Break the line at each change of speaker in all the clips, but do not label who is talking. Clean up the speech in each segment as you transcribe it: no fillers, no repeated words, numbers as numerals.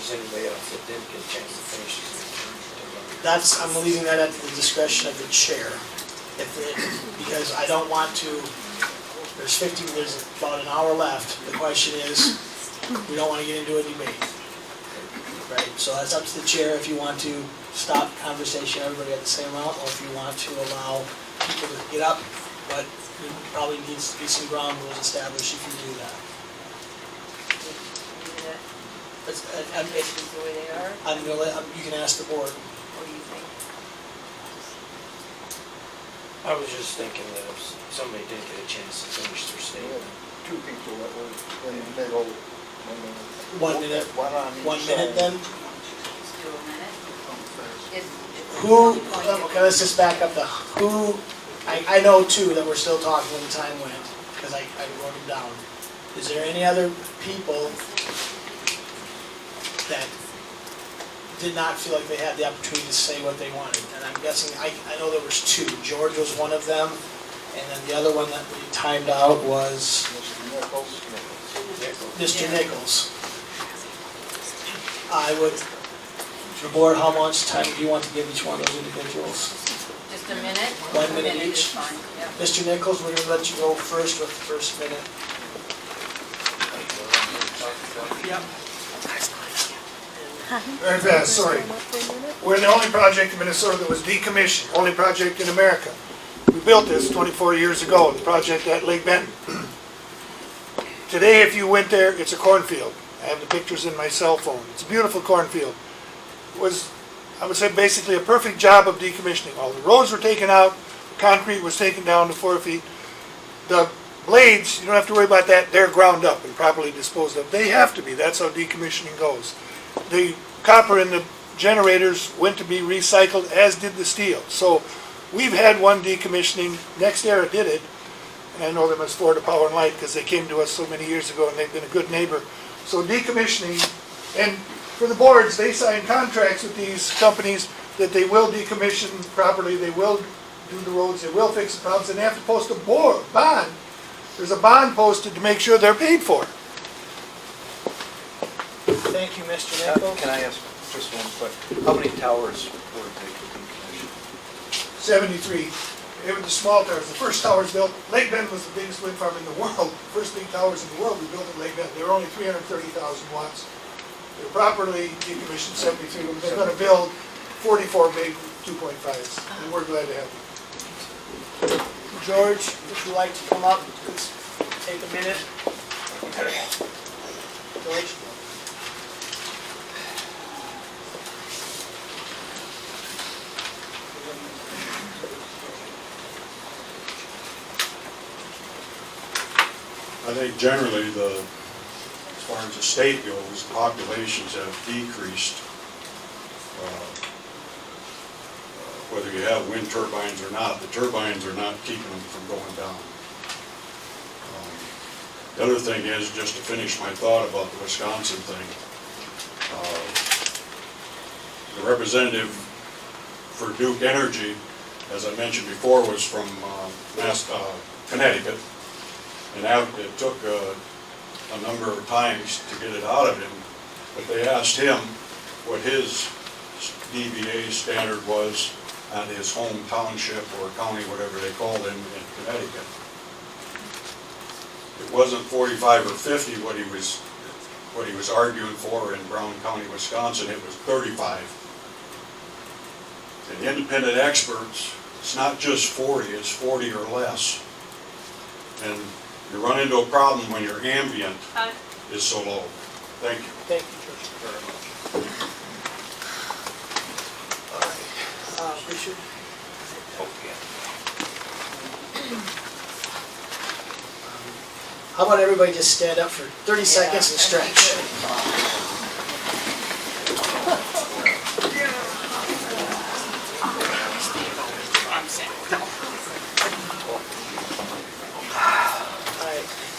there's anybody else that didn't get a chance to finish this.
I'm leaving that at the discretion of the chair. Because I don't want to, there's about an hour left. The question is, we don't want to get into a debate. Right, so that's up to the chair if you want to stop the conversation, everybody at the same amount, or if you want to allow people to get up, but there probably needs to be some ground rules established if you do that.
The way they are?
You can ask the board.
What do you think?
I was just thinking that if somebody didn't get a chance to finish their statement.
Two people that were in the middle.
1 minute.
One on each
1 minute
side.
then?
Just do a minute.
Who, okay, let's just back up to who, I know two that were still talking when the time went, because I wrote them down. Is there any other people that did not feel like they had the opportunity to say what they wanted? And I'm guessing, I know there was two. George was one of them, and then the other one that we timed out was Mr. Nichols. I would, the board, how much time do you want to give each one of those individuals?
Just a minute?
1 minute
is
each?
fine, yeah.
Mr. Nichols, we're going to let you go first with the first minute. Yep.
Very fast, sorry. We're the only project in Minnesota that was decommissioned, only project in America. We built this 24 years ago, the project at Lake Benton. Today, if you went there, it's a cornfield. I have the pictures in my cell phone. It's a beautiful cornfield. It was, I would say, basically a perfect job of decommissioning. All the roads were taken out, the concrete was taken down to 4 feet. The blades, you don't have to worry about that, they're ground up and properly disposed of. They have to be, that's how decommissioning goes. The copper in the generators went to be recycled, as did the steel. So we've had one decommissioning, Next Era did it, and I know them as Florida Power and Light because they came to us so many years ago and they've been a good neighbor. So decommissioning, and for the boards, they sign contracts with these companies that they will decommission properly, they will do the roads, they will fix the problems, and they have to post a bond. There's a bond posted to make sure they're paid for.
Thank you, Mr. Nichols.
Can I ask just one question? How many towers were they decommissioned?
73. They were the small towers. The first towers built, Lake Bend was the biggest wind farm in the world. The first big towers in the world we built at Lake Bend. They were only 330,000 watts. They're properly decommissioned, 73 of them. They're going to build 44 big 2.5s, and we're glad to have them.
George, would you like to come up? Let's take a minute. George?
I think generally, as far as the state goes, populations have decreased. Whether you have wind turbines or not, the turbines are not keeping them from going down. The other thing is, just to finish my thought about the Wisconsin thing, the representative for Duke Energy, as I mentioned before, was from Connecticut. And it took a number of times to get it out of him, but they asked him what his DBA standard was on his home township or county, whatever they called him in Connecticut. It wasn't 45 or 50 what he was arguing for in Brown County, Wisconsin. It was 35. And independent experts, it's not just 40, it's 40 or less. And you run into a problem when your ambient is so low. Thank you.
Thank you, George, very much. All right. Richard? How about everybody just stand up for 30 seconds and stretch?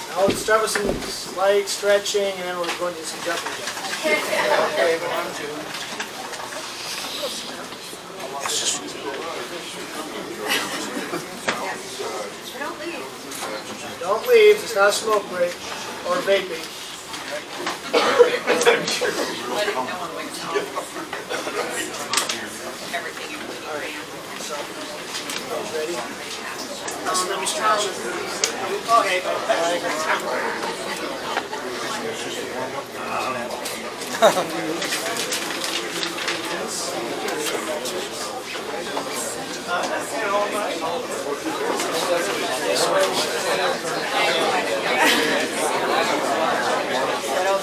Now let's start with some slight stretching, and then we're going to do some jumping jacks. Okay, 1, 2. Don't leave. It's not a smoke break or vaping.
Everything including.
So, guys ready? Let me stretch.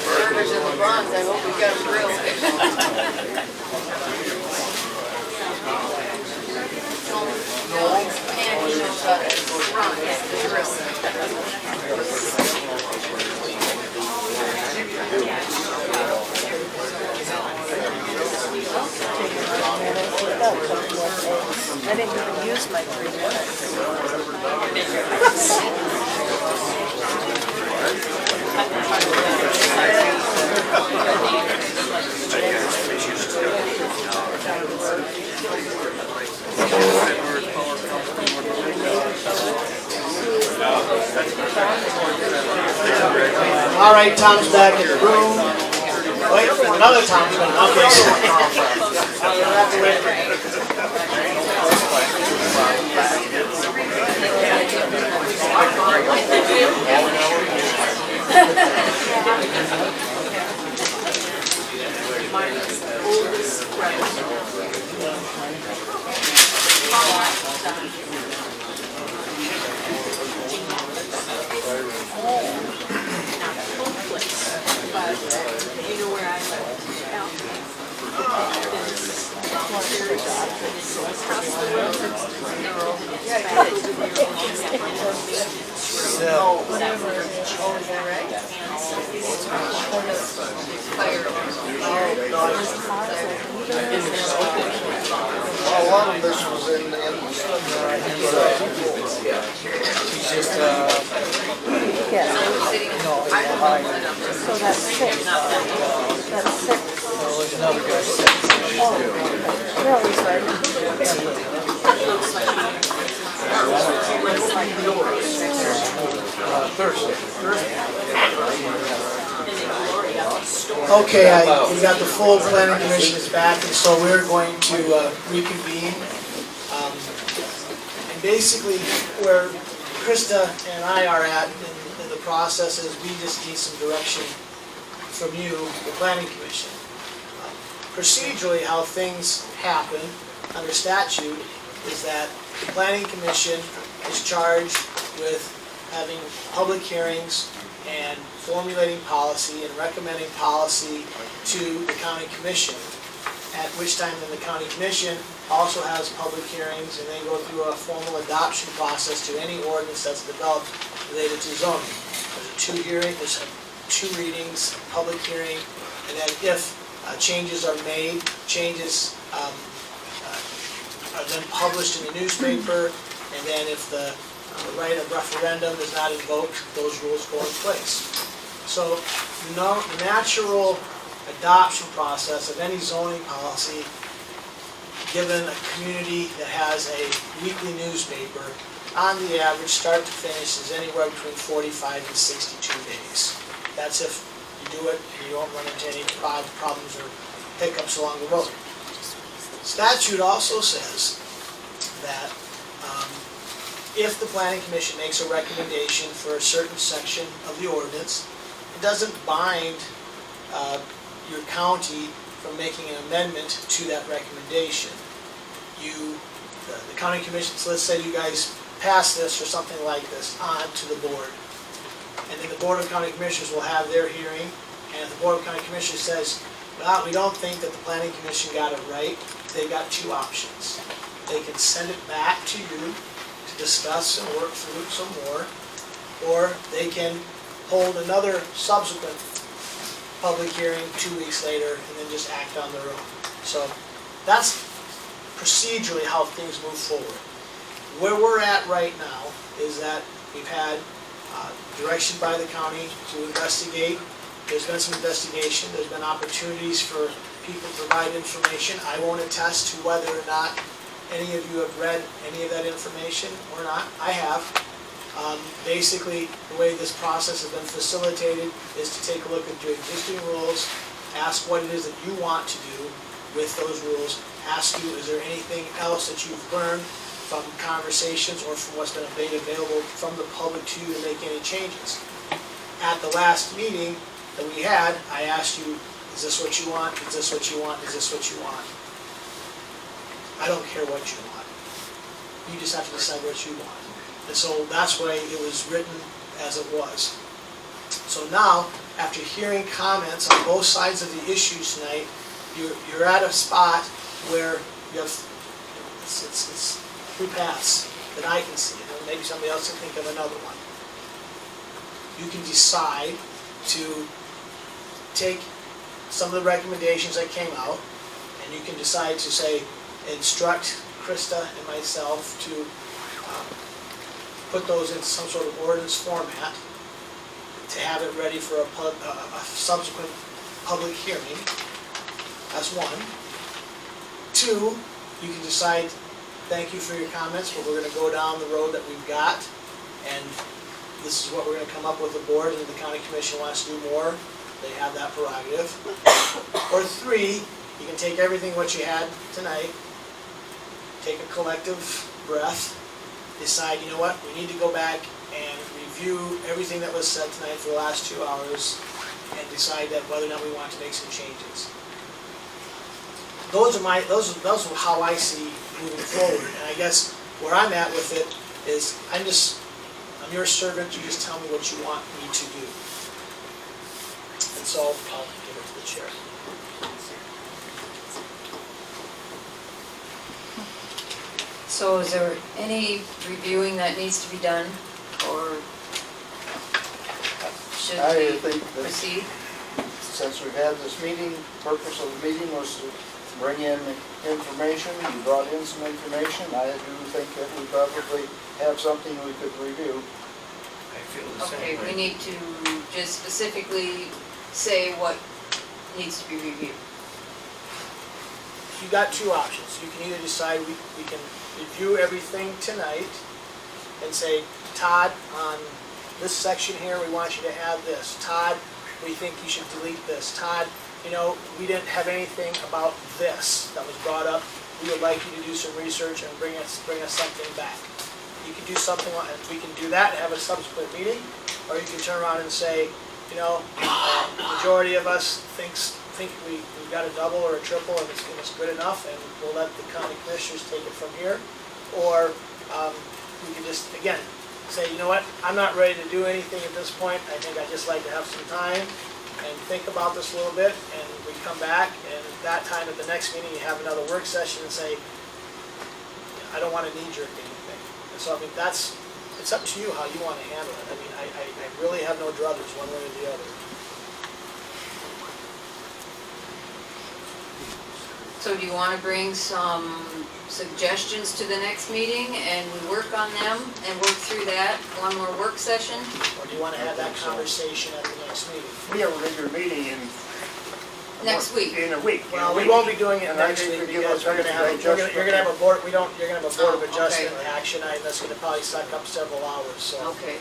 Burgers in the bronze, I hope we got them grilled. And you know,
I didn't even use my 3 minutes.
All right, Tom's back in the room. Wait, another Tom's back. Okay, so you'll have to wait.
you know where I
A lot of this was in
So that's 6. That's 6.
There's another guy sitting.
Really, sorry.
Thursday.
Okay, we got the full planning commission is back, and so we're going to reconvene. And basically, where Krista and I are at in the process is we just need some direction from you, the planning commission. Procedurally, how things happen under statute is that the planning commission is charged with having public hearings and formulating policy and recommending policy to the county commission, at which time then the county commission also has public hearings and they go through a formal adoption process to any ordinance that's developed related to zoning. There's 2 readings, public hearing, and then if changes are made, changes are then published in the newspaper, and then if the right of referendum is not invoked, those rules go in place. So the natural adoption process of any zoning policy, given a community that has a weekly newspaper, on the average, start to finish, is anywhere between 45 and 62 days. That's if you do it and you don't run into any problems or hiccups along the road. Statute also says that if the planning commission makes a recommendation for a certain section of the ordinance, it doesn't bind your county from making an amendment to that recommendation. The county commission, so let's say you guys pass this or something like this on to the board. And then the Board of County Commissioners will have their hearing, and if the Board of County Commissioners says, well, we don't think that the planning commission got it right, they've got 2 options. They can send it back to you to discuss and work through it some more, or they can hold another subsequent public hearing 2 weeks later and then just act on their own. So that's procedurally how things move forward. Where we're at right now is that we've had direction by the county to investigate. There's been some investigation. There's been opportunities for people to provide information. I won't attest to whether or not any of you have read any of that information or not. I have. Basically, the way this process has been facilitated is to take a look at your existing rules, ask what it is that you want to do with those rules, ask you, is there anything else that you've learned from conversations or from what's been made available from the public to you to make any changes? At the last meeting that we had, I asked you, is this what you want? Is this what you want? Is this what you want? I don't care what you want. You just have to decide what you want. And so that's why it was written as it was. So now, after hearing comments on both sides of the issues tonight, you're at a spot where you have, it's two paths that I can see, and maybe somebody else can think of another one. You can decide to take some of the recommendations that came out, and you can decide to say, instruct Krista and myself to put those in some sort of ordinance format to have it ready for a subsequent public hearing. That's one. Two, you can decide, thank you for your comments, but we're going to go down the road that we've got, and this is what we're going to come up with the board, and if the county commission wants to do more, they have that prerogative. Or three, you can take everything what you had tonight, take a collective breath, decide, you know what, we need to go back and review everything that was said tonight for the last 2 hours and decide that whether or not we want to make some changes. Those are how I see moving forward. And I guess where I'm at with it is I'm your servant, you just tell me what you want me to do. And so I'll give it to the chair.
So is there any reviewing that needs to be done, or should
I
we
think that
proceed?
since we've had this meeting, purpose of the meeting was to bring in information. You brought in some information. I do think that we probably have something we could review.
I feel the
Okay,
same
we
way.
need to just specifically say what needs to be reviewed.
You got two options. You can either decide we can review everything tonight and say, Todd, on this section here, we want you to add this. Todd, we think you should delete this. Todd, you know, we didn't have anything about this that was brought up. We would like you to do some research and bring us something back. You can do something, we can do that and have a subsequent meeting, or you can turn around and say, you know, the majority of us think we've got a double or a triple and it's good enough, and we'll let the county commissioners take it from here. Or we can just, again, say, you know what, I'm not ready to do anything at this point. I think I'd just like to have some time and think about this a little bit, and we come back, and at that time at the next meeting, you have another work session and say, I don't want to knee-jerk anything. And so I mean, it's up to you how you want to handle it. I mean, I really have no druthers one way or the other.
So do you want to bring some suggestions to the next meeting and we work on them and work through that, one more work session?
Or do you want to have that conversation at the next meeting?
We have a regular meeting in
Next week.
in a week.
Well, we won't be doing it
And I
next
think
week
we give
because
us
we're gonna have,
time to
you're gonna have a board, you're gonna have a board of
Oh,
adjustment
okay.
action item that's gonna probably suck up several hours, so.
Okay.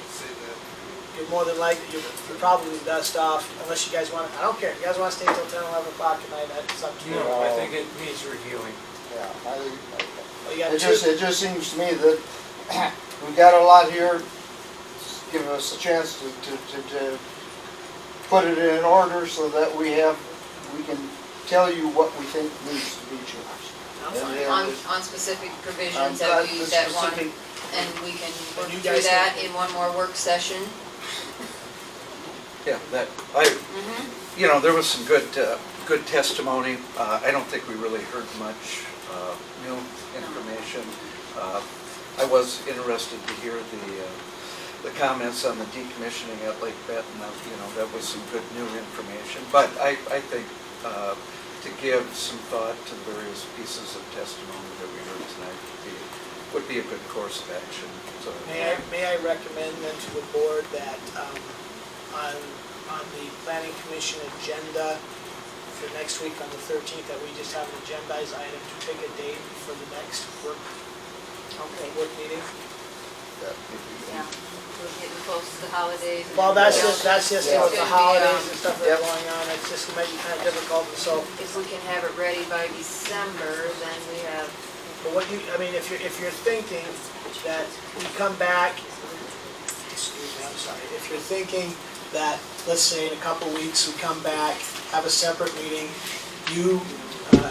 You're more than likely, you're probably best off, unless you guys want, I don't care, you guys wanna stay till 10, 11 o'clock at night, that's up to you.
No, I think it needs reviewing.
Yeah,
Well, you got
it
two,
just seems to me that we've got a lot here. Give us a chance to put it in order so that we can tell you what we think needs to be changed.
I'm
And
fine.
then
On specific provisions that we,
the
that one,
specific-
and we can work
you
through
guys
that
can-
in one more work session.
Yeah, you know, there was some good testimony. I don't think we really heard much new information. I was interested to hear the comments on the decommissioning at Lake Benton. You know, that was some good new information. But I think to give some thought to the various pieces of testimony that we heard tonight would be a good course of action. So,
may I recommend then to the board that, on the planning commission agenda for next week on the 13th, that we just have an agendized item to pick a date for the next work meeting?
that would be-
Yeah. we're getting close to the holidays. and
Well, that's
everything
just
else.
with the
It's gonna be,
holidays and stuff that
Yep.
are going on, it's just gonna make it kind of difficult, so.
If we can have it ready by December, then we have,
But what you, I mean, if you're thinking that we come back, excuse me, I'm sorry, if you're thinking that, let's say in a couple weeks, we come back, have a separate meeting, you,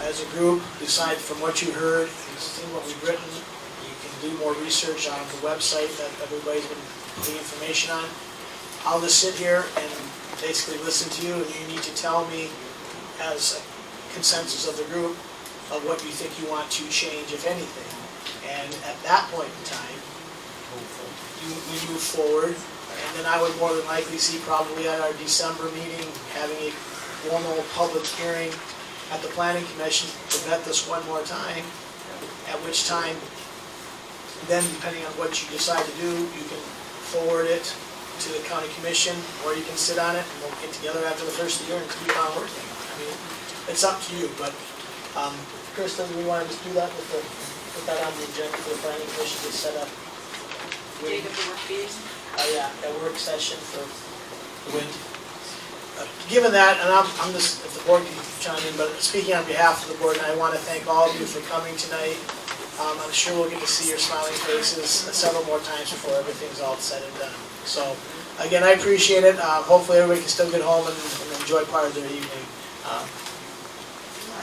as a group, decide from what you heard, and see what we've written, you can do more research on the website that everybody's been putting information on. I'll just sit here and basically listen to you, and you need to tell me, as a consensus of the group, of what you think you want to change, if anything. And at that point in time, we move forward, and then I would more than likely see probably at our December meeting, having a formal public hearing at the planning commission to vet this one more time, at which time, then depending on what you decide to do, you can forward it to the county commission, or you can sit on it, and we'll get together after the first of the year and keep on working. I mean, it's up to you, but Krista, do we want to just do that put that on the agenda for the planning commission to set up?
Date of the work meeting?
Yeah, a work session for the wind. Given that, and I'm just, if the board can chime in, but speaking on behalf of the board, I want to thank all of you for coming tonight. I'm sure we'll get to see your smiling faces several more times before everything's all said and done. So, again, I appreciate it. Hopefully everybody can still get home and enjoy part of their evening.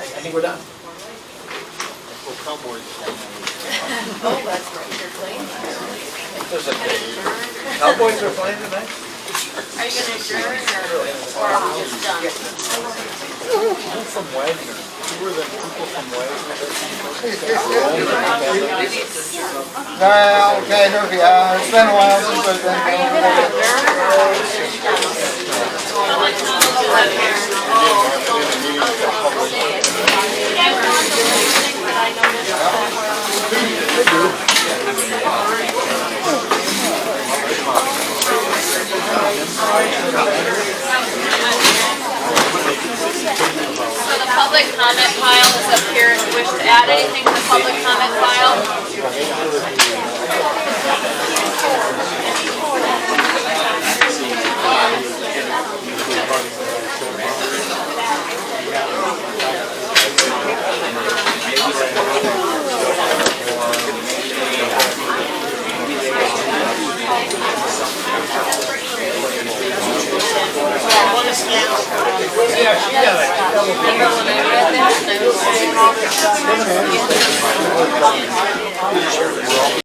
I think we're done.
oh, that's right, they're playing.
Cowboys are playing tonight?
Are you gonna adjourn or are we just done?
From Wagner. Who were the people from Wagner?
Yeah, it's been a while since I've been
Are you
down
gonna
So the public comment file is up here. If you wish to add anything to the public comment file,